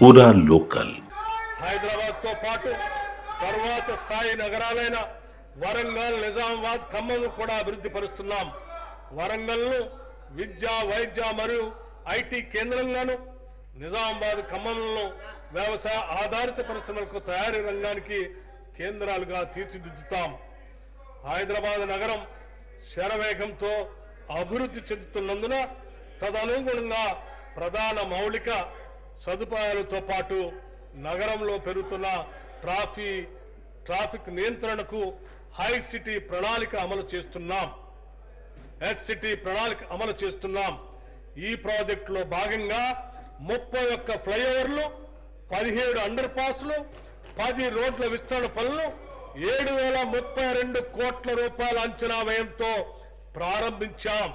पूरा लोकल హైదరాబాద్ తో పాటు తర్వాత స్థాయి నగరాలైన వరంగల్, నిజామాబాద్, ఖమ్మం కూడా అభివృద్ధి పరుస్తున్నాం. వరంగల్ను విద్య, వైద్య మరియు ఐటీ కేంద్రంగాను, నిజామాబాద్, ఖమ్మంలో వ్యవసాయ ఆధారిత పరిశ్రమలకు తయారీ రంగానికి కేంద్రాలుగా తీర్చిదిద్దుతాం. హైదరాబాద్ నగరం శరవేగంతో అభివృద్ధి చెందుతున్నందున తదనుగుణంగా ప్రధాన మౌలిక సదుపాయాలతో పాటు నగరంలో పెరుగుతున్న ట్రాఫిక్ నియంత్రణకు హై సిటీ ప్రణాళిక అమలు చేస్తున్నాం. హెచ్సిటీ ప్రణాళిక అమలు చేస్తున్నాం. ఈ ప్రాజెక్టులో భాగంగా 31 ఫ్లైఓవర్లు, 17 అండర్ పాస్లు, 10 రోడ్ల విస్తరణ పనులు 7,032 కోట్ల రూపాయల అంచనా వ్యయంతో ప్రారంభించాం.